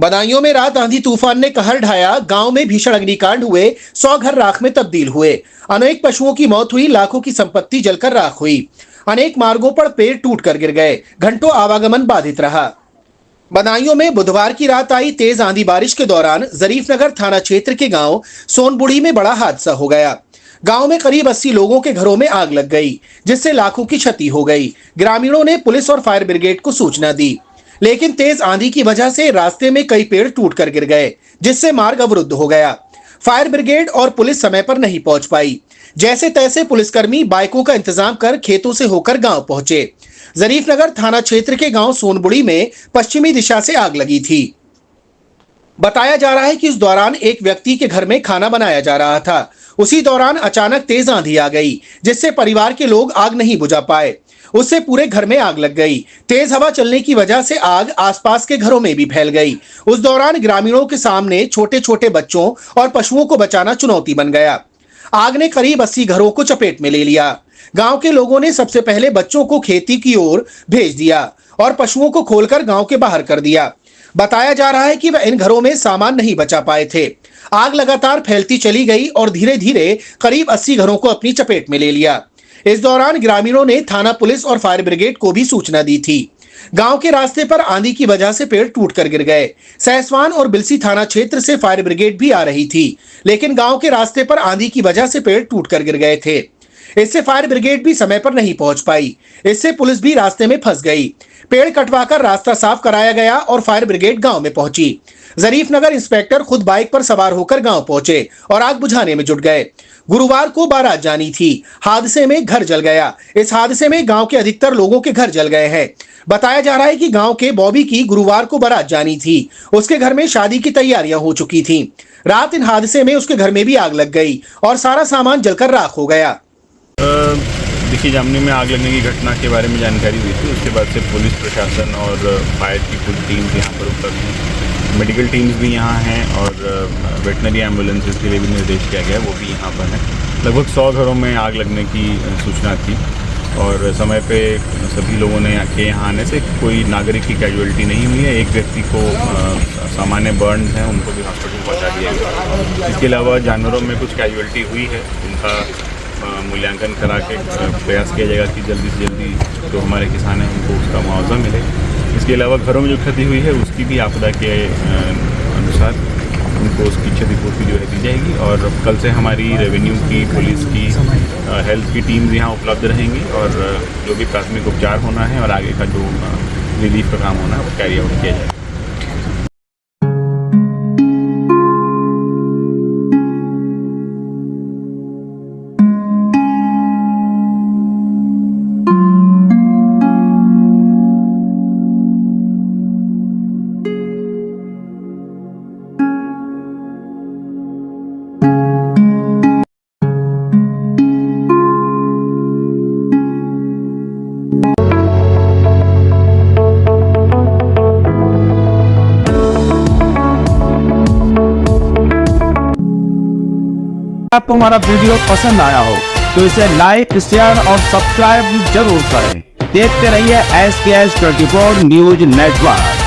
बदायूं में रात आंधी तूफान ने कहर ढाया। गांव में भीषण अग्निकांड हुए, 100 घर राख में तब्दील हुए। अनेक पशुओं की मौत हुई, लाखों की संपत्ति जलकर राख हुई। अनेक मार्गों पर पेड़ टूट कर गिर गए, घंटों आवागमन बाधित रहा। बदायूं में बुधवार की रात आई तेज आंधी बारिश के दौरान जरीफनगर थाना क्षेत्र के गांव सोनबुढ़ी में बड़ा हादसा हो गया। गांव में करीब 80 लोगों के घरों में आग लग गई, जिससे लाखों की क्षति हो गई। ग्रामीणों ने पुलिस और फायर ब्रिगेड को सूचना दी, लेकिन तेज आंधी की वजह से रास्ते में कई पेड़ टूटकर गिर गए, जिससे मार्ग अवरुद्ध हो गया। फायर ब्रिगेड और पुलिस समय पर नहीं पहुंच पाई। जैसे तैसे पुलिसकर्मी बाइकों का इंतजाम कर खेतों से होकर गांव पहुंचे। जरीफनगर थाना क्षेत्र के गांव सोनबुढ़ी में पश्चिमी दिशा से आग लगी थी। बताया जा रहा है कि इस दौरान एक व्यक्ति के घर में खाना बनाया जा रहा था। उसी दौरान अचानक तेज आंधी आ गई, जिससे परिवार के लोग आग नहीं बुझा पाए। उससे पूरे घर में आग लग गई। तेज हवा चलने की वजह से आग आसपास के घरों में भी फैल गई। उस दौरान ग्रामीणों के सामने छोटे छोटे बच्चों और पशुओं को बचाना चुनौती बन गया। आग ने करीब 80 घरों को चपेट में ले लिया। गांव के लोगों ने सबसे पहले बच्चों को खेती की ओर भेज दिया और पशुओं को खोलकर गांव के बाहर कर दिया। बताया जा रहा है कि वह इन घरों में सामान नहीं बचा पाए थे। आग लगातार फैलती चली गई और धीरे धीरे करीब 80 घरों को अपनी चपेट में ले लिया। इस दौरान ग्रामीणों ने थाना पुलिस और फायर ब्रिगेड को भी सूचना दी थी। गांव के रास्ते पर आंधी की वजह से पेड़ टूटकर गिर गए। सहसवान और बिलसी थाना क्षेत्र से फायर ब्रिगेड भी आ रही थी, लेकिन गांव के रास्ते पर आंधी की वजह से पेड़ टूटकर गिर गए थे। इससे फायर ब्रिगेड भी समय पर नहीं पहुंच पाई। इससे पुलिस भी रास्ते में फंस गई। पेड़ कटवाकर रास्ता साफ कराया गया और फायर ब्रिगेड गांव में पहुंची। जरीफनगर इंस्पेक्टर खुद बाइक पर सवार होकर गांव पहुंचे और आग बुझाने में जुट गए। गुरुवार को बारात जानी थी। हादसे में घर जल गया। इस हादसे में गांव के अधिकतर लोगों के घर जल गए हैं। बताया जा रहा है कि गांव के बॉबी की गुरुवार को बारात जानी थी। उसके घर में शादी की तैयारियां हो चुकी थी। रात इन हादसे में उसके घर में भी आग लग गई और सारा सामान जलकर राख हो गया। देखिए, जामनी में आग लगने की घटना के बारे में जानकारी हुई थी। उसके बाद से पुलिस प्रशासन और फायर की पूरी टीम्स यहाँ पर उपलब्ध हैं। मेडिकल टीम्स भी यहाँ हैं और वेटनरी एम्बुलेंसेज के लिए भी निर्देश किया गया है, वो भी यहाँ पर है। लगभग 100 घरों में आग लगने की सूचना थी और समय पे सभी लोगों ने के यहाँ आने से कोई नागरिक की कैजुअलिटी नहीं हुई है। एक व्यक्ति को सामान्य बर्न हैं, उनको भी हॉस्पिटल पहुँचा दिया गया। इसके अलावा जानवरों में कुछ कैजुअलिटी हुई है, उनका मूल्यांकन करा के प्रयास किया जाएगा कि जल्दी से जल्दी जो हमारे किसान हैं उनको उसका मुआवजा मिले। इसके अलावा घरों में जो क्षति हुई है उसकी भी आपदा के अनुसार उनको उसकी क्षतिपूर्ति जो है दी जाएगी। और कल से हमारी रेवेन्यू की, पुलिस की, हेल्थ की टीम्स यहाँ उपलब्ध रहेंगी और जो भी प्राथमिक उपचार होना है और आगे का जो रिलीफ का काम होना है वो कैरी आउट किया जाएगा। आपको हमारा वीडियो पसंद आया हो तो इसे लाइक, शेयर और सब्सक्राइब जरूर करें। देखते रहिए SKS 24 न्यूज नेटवर्क।